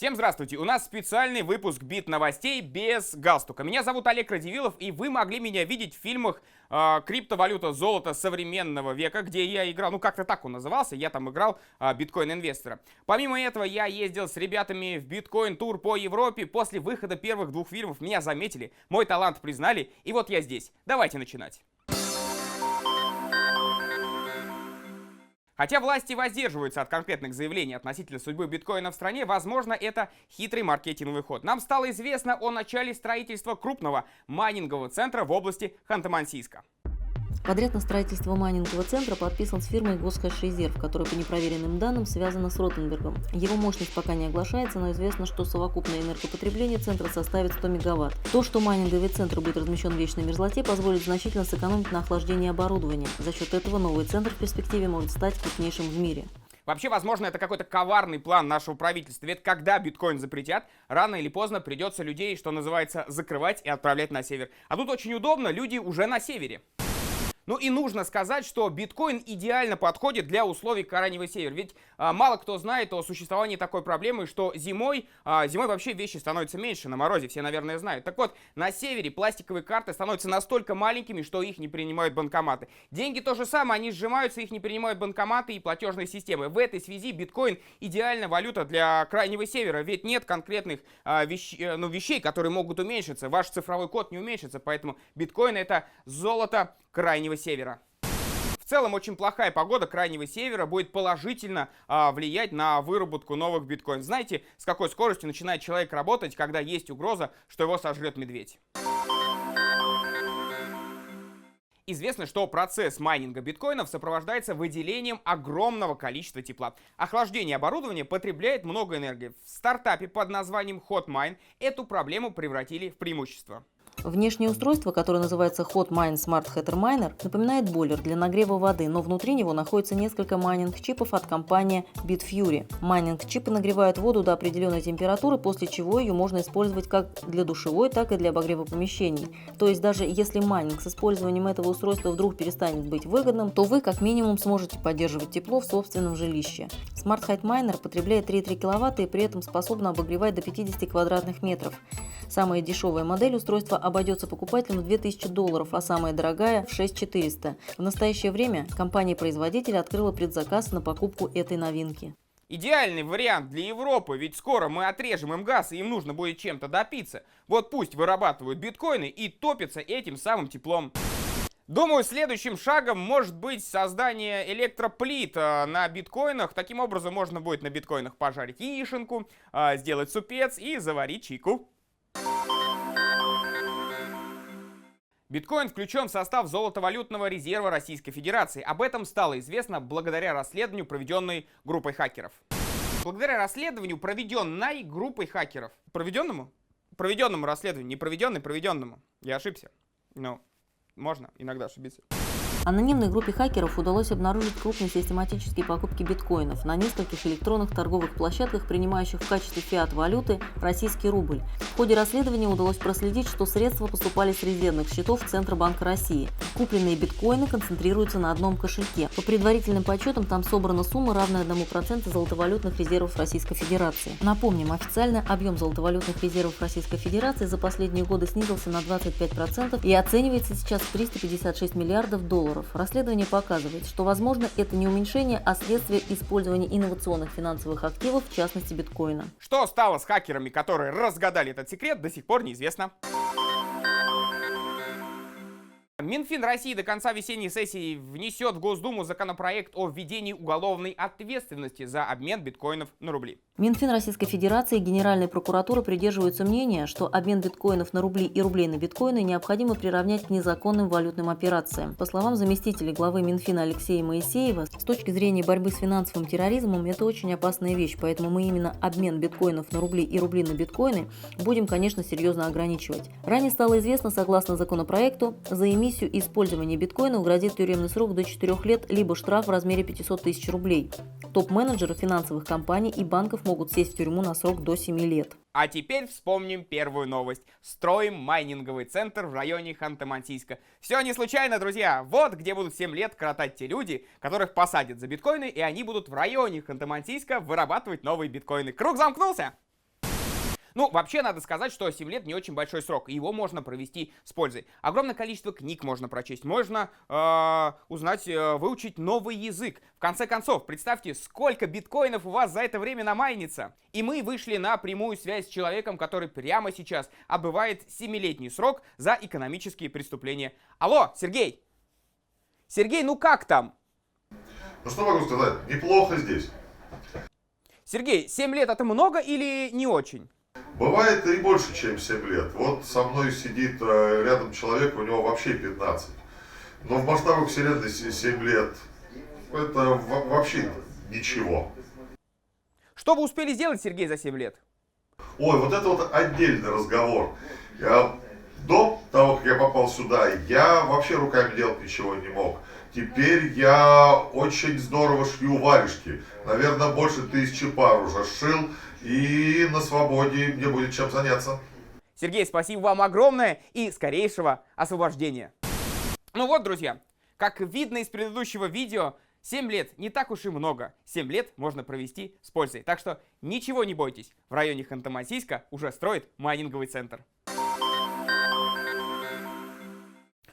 Всем здравствуйте! У нас специальный выпуск бит новостей без галстука. Меня зовут Олег Радивилов, и вы могли меня видеть в фильмах «Криптовалюта. Золото современного века», где я играл, ну как-то так он назывался, я там играл биткоин-инвестора. Помимо этого, я ездил с ребятами в биткоин-тур по Европе. После выхода первых двух фильмов меня заметили, мой талант признали, и вот я здесь. Давайте начинать. Хотя власти воздерживаются от конкретных заявлений относительно судьбы биткоина в стране, возможно, это хитрый маркетинговый ход. Нам стало известно о начале строительства крупного майнингового центра в области Ханты-Мансийска. Подряд на строительство майнингового центра подписан с фирмой Госхэш-Резерв, которая по непроверенным данным связана с Ротенбергом. Его мощность пока не оглашается, но известно, что совокупное энергопотребление центра составит 100 мегаватт. То, что майнинговый центр будет размещен в вечной мерзлоте, позволит значительно сэкономить на охлаждении оборудования. За счет этого новый центр в перспективе может стать крупнейшим в мире. Вообще, возможно, это какой-то коварный план нашего правительства. Ведь когда биткоин запретят, рано или поздно придется людей, что называется, закрывать и отправлять на север. А тут очень удобно, люди уже на севере. Ну и нужно сказать, что биткоин идеально подходит для условий Крайнего Севера. Ведь мало кто знает о существовании такой проблемы, что зимой вообще вещи становятся меньше на морозе, все, наверное, знают. Так вот, на севере пластиковые карты становятся настолько маленькими, что их не принимают банкоматы. Деньги то же самое, они сжимаются, их не принимают банкоматы и платежные системы. В этой связи биткоин идеальная валюта для Крайнего Севера, ведь нет конкретных вещей, которые могут уменьшиться. Ваш цифровой код не уменьшится, поэтому биткоин — это золото Крайнего Севера. В целом, очень плохая погода Крайнего Севера будет положительно влиять на выработку новых биткоинов. Знаете, с какой скоростью начинает человек работать, когда есть угроза, что его сожрет медведь? Известно, что процесс майнинга биткоинов сопровождается выделением огромного количества тепла. Охлаждение оборудования потребляет много энергии. В стартапе под названием HotMine эту проблему превратили в преимущество. Внешнее устройство, которое называется HotMine Smart Heater Miner, напоминает бойлер для нагрева воды, но внутри него находится несколько майнинг-чипов от компании Bitfury. Майнинг-чипы нагревают воду до определенной температуры, после чего ее можно использовать как для душевой, так и для обогрева помещений. То есть даже если майнинг с использованием этого устройства вдруг перестанет быть выгодным, то вы как минимум сможете поддерживать тепло в собственном жилище. Smart Heat Miner потребляет 3,3 кВт и при этом способна обогревать до 50 квадратных метров. Самая дешевая модель устройства обойдется покупателям в $2000, а самая дорогая – в $6400. В настоящее время компания-производитель открыла предзаказ на покупку этой новинки. Идеальный вариант для Европы, ведь скоро мы отрежем им газ, и им нужно будет чем-то допиться. Вот пусть вырабатывают биткоины и топятся этим самым теплом. Думаю, следующим шагом может быть создание электроплит на биткоинах. Таким образом можно будет на биткоинах пожарить яишенку, сделать супец и заварить чайку. Биткоин включен в состав золотовалютного резерва Российской Федерации. Об этом стало известно благодаря расследованию, проведенной группой хакеров. Благодаря расследованию, проведенной группой хакеров. Проведенному? Проведенному расследованию, не проведенный, проведенному. Я ошибся. Но можно иногда ошибиться. Анонимной группе хакеров удалось обнаружить крупные систематические покупки биткоинов на нескольких электронных торговых площадках, принимающих в качестве фиат-валюты российский рубль. В ходе расследования удалось проследить, что средства поступали с резервных счетов Центробанка России. Купленные биткоины концентрируются на одном кошельке. По предварительным подсчетам там собрана сумма, равная 1% золотовалютных резервов Российской Федерации. Напомним, официально объем золотовалютных резервов Российской Федерации за последние годы снизился на 25% и оценивается сейчас в $356 миллиардов. Расследование показывает, что, возможно, это не уменьшение, а следствие использования инновационных финансовых активов, в частности биткоина. Что стало с хакерами, которые разгадали этот секрет, до сих пор неизвестно. Минфин России до конца весенней сессии внесет в Госдуму законопроект о введении уголовной ответственности за обмен биткоинов на рубли. Минфин Российской Федерации и Генеральная прокуратура придерживаются мнения, что обмен биткоинов на рубли и рублей на биткоины необходимо приравнять к незаконным валютным операциям. По словам заместителя главы Минфина Алексея Моисеева, с точки зрения борьбы с финансовым терроризмом это очень опасная вещь, поэтому мы именно обмен биткоинов на рубли и рубли на биткоины будем, конечно, серьезно ограничивать. Ранее стало известно, согласно законопроекту, за эмиссию и использование биткоинов грозит тюремный срок до 4 лет, либо штраф в размере 500 тысяч рублей. Топ-менеджеры финансовых компаний и банков могут сесть в тюрьму на срок до 7 лет. А теперь вспомним первую новость. Строим майнинговый центр в районе Ханты-Мансийска. Все не случайно, друзья. Вот где будут 7 лет коротать те люди, которых посадят за биткоины, и они будут в районе Ханты-Мансийска вырабатывать новые биткоины. Круг замкнулся! Ну, вообще, надо сказать, что 7 лет не очень большой срок, и его можно провести с пользой. Огромное количество книг можно прочесть, можно узнать, выучить новый язык. В конце концов, представьте, сколько биткоинов у вас за это время намайнится. И мы вышли на прямую связь с человеком, который прямо сейчас отбывает 7-летний срок за экономические преступления. Алло, Сергей! Сергей, ну как там? Ну что могу сказать, неплохо здесь. Сергей, 7 лет это много или не очень? Бывает и больше, чем 7 лет. Вот со мной сидит рядом человек, у него вообще 15. Но в масштабах вселенной 7 лет это вообще ничего. Что вы успели сделать, Сергей, за 7 лет? Ой, вот это вот отдельный разговор. До того, как я попал сюда, я вообще руками делать ничего не мог. Теперь я очень здорово шью варежки. Наверное, больше 1000 пар уже сшил. И на свободе мне будет чем заняться. Сергей, спасибо вам огромное и скорейшего освобождения. Ну вот, друзья, как видно из предыдущего видео, 7 лет не так уж и много. 7 лет можно провести с пользой. Так что ничего не бойтесь, в районе Ханты-Мансийска уже строят майнинговый центр.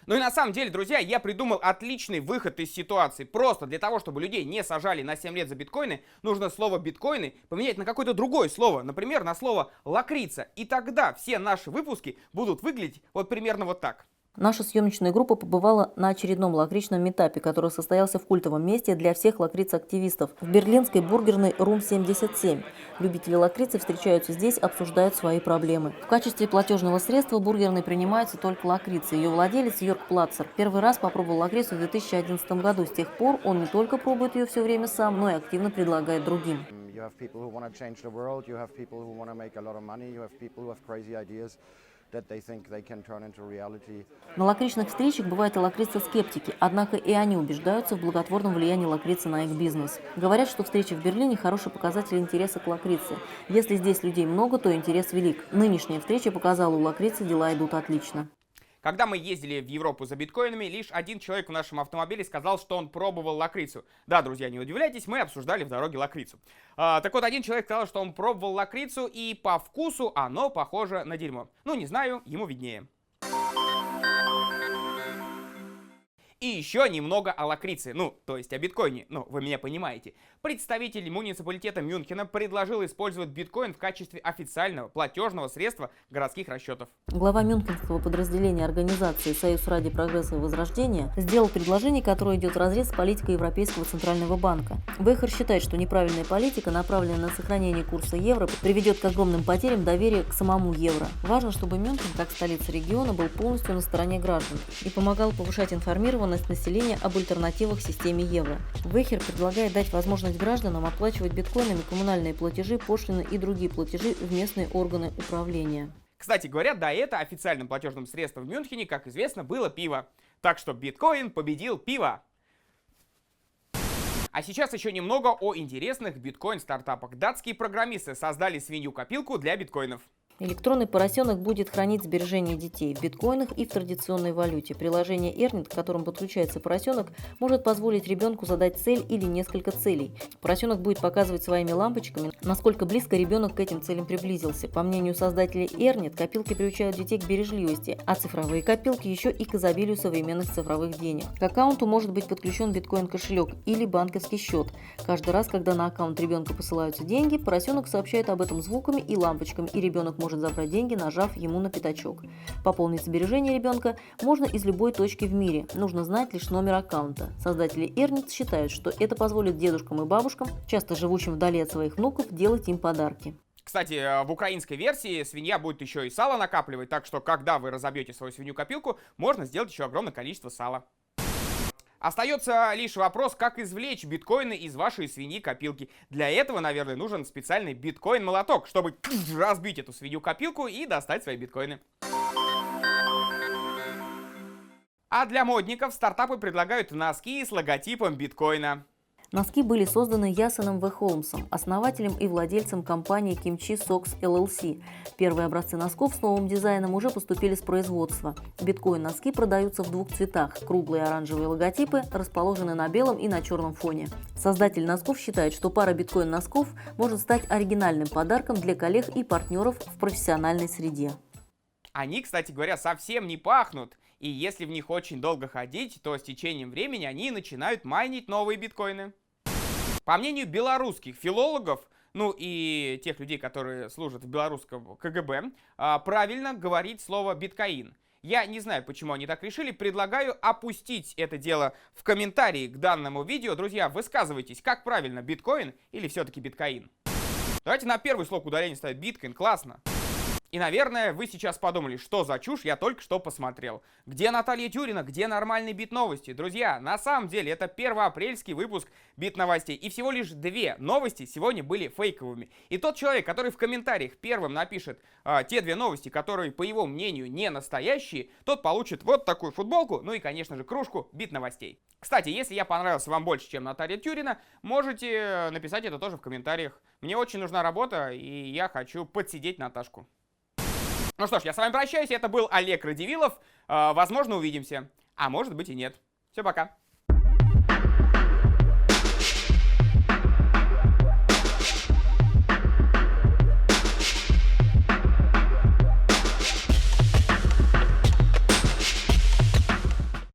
Ну и на самом деле, друзья, я придумал отличный выход из ситуации. Просто для того, чтобы людей не сажали на 7 лет за биткоины, нужно слово биткоины поменять на какое-то другое слово. Например, на слово лакрица. И тогда все наши выпуски будут выглядеть вот примерно вот так. Наша съемочная группа побывала на очередном лакричном митапе, который состоялся в культовом месте для всех лакриц-активистов в берлинской бургерной Room 77. Любители лакрицы встречаются здесь, обсуждают свои проблемы. В качестве платежного средства бургерной принимается только лакрица. Ее владелец Йорк Плацер первый раз попробовал лакрицу в 2011 году. С тех пор он не только пробует ее все время сам, но и активно предлагает другим. На лакричных встречах бывают и лакрица-скептики, однако и они убеждаются в благотворном влиянии лакрицы на их бизнес. Говорят, что встреча в Берлине – хороший показатель интереса к лакрице. Если здесь людей много, то интерес велик. Нынешняя встреча показала, у лакрицы дела идут отлично. Когда мы ездили в Европу за биткоинами, лишь один человек в нашем автомобиле сказал, что он пробовал лакрицу. Да, друзья, не удивляйтесь, мы обсуждали в дороге лакрицу. Так вот, один человек сказал, что он пробовал лакрицу, и по вкусу оно похоже на дерьмо. Ну, не знаю, ему виднее. И еще немного о лакрице, ну, то есть о биткоине, ну, вы меня понимаете. Представитель муниципалитета Мюнхена предложил использовать биткоин в качестве официального платежного средства городских расчетов. Глава мюнхенского подразделения организации «Союз ради прогресса и возрождения» сделал предложение, которое идет вразрез с политикой Европейского центрального банка. Вейхер считает, что неправильная политика, направленная на сохранение курса евро, приведет к огромным потерям доверия к самому евро. Важно, чтобы Мюнхен, как столица региона, был полностью на стороне граждан и помогал повышать информированность населения об альтернативах системе евро. Вейхер предлагает дать возможность гражданам оплачивать биткоинами коммунальные платежи, пошлины и другие платежи в местные органы управления. Кстати говоря, до этого официальным платежным средством в Мюнхене, как известно, было пиво. Так что биткоин победил пиво. А сейчас еще немного о интересных биткоин-стартапах. Датские программисты создали свинью-копилку для биткоинов. Электронный поросенок будет хранить сбережения детей в биткоинах и в традиционной валюте. Приложение Earnit, к которому подключается поросенок, может позволить ребенку задать цель или несколько целей. Поросенок будет показывать своими лампочками, насколько близко ребенок к этим целям приблизился. По мнению создателей Earnit, копилки приучают детей к бережливости, а цифровые копилки еще и к изобилию современных цифровых денег. К аккаунту может быть подключен биткоин-кошелек или банковский счет. Каждый раз, когда на аккаунт ребенка посылаются деньги, поросенок сообщает об этом звуками и лампочками, и ребенок может забрать деньги, нажав ему на пятачок. Пополнить сбережения ребенка можно из любой точки в мире. Нужно знать лишь номер аккаунта. Создатели Earnit считают, что это позволит дедушкам и бабушкам, часто живущим вдали от своих внуков, делать им подарки. Кстати, в украинской версии свинья будет еще и сало накапливать, так что когда вы разобьете свою свинью-копилку, можно сделать еще огромное количество сала. Остается лишь вопрос, как извлечь биткоины из вашей свиньи-копилки. Для этого, наверное, нужен специальный биткоин-молоток, чтобы разбить эту свинью-копилку и достать свои биткоины. А для модников стартапы предлагают носки с логотипом биткоина. Носки были созданы Ясоном В. Холмсом, основателем и владельцем компании Kimchi Socks LLC. Первые образцы носков с новым дизайном уже поступили с производства. Биткоин-носки продаются в двух цветах. Круглые оранжевые логотипы расположены на белом и на черном фоне. Создатель носков считает, что пара биткоин-носков может стать оригинальным подарком для коллег и партнеров в профессиональной среде. Они, кстати говоря, совсем не пахнут. И если в них очень долго ходить, то с течением времени они начинают майнить новые биткоины. По мнению белорусских филологов, ну и тех людей, которые служат в белорусском КГБ, правильно говорить слово биткоин. Я не знаю, почему они так решили, предлагаю опустить это дело в комментарии к данному видео. Друзья, высказывайтесь, как правильно, биткоин или все-таки биткоин? Давайте на первый слог ударения ставить биткоин, классно. И, наверное, вы сейчас подумали, что за чушь я только что посмотрел. Где Наталья Тюрина, где нормальные бит-новости? Друзья, на самом деле это первоапрельский выпуск бит-новостей. И всего лишь 2 новости сегодня были фейковыми. И тот человек, который в комментариях первым напишет те 2 новости, которые, по его мнению, не настоящие, тот получит вот такую футболку, ну и, конечно же, кружку бит-новостей. Кстати, если я понравился вам больше, чем Наталья Тюрина, можете написать это тоже в комментариях. Мне очень нужна работа, и я хочу подсидеть Наташку. Ну что ж, я с вами прощаюсь, это был Олег Радивилов, возможно, увидимся, а может быть и нет. Все, пока.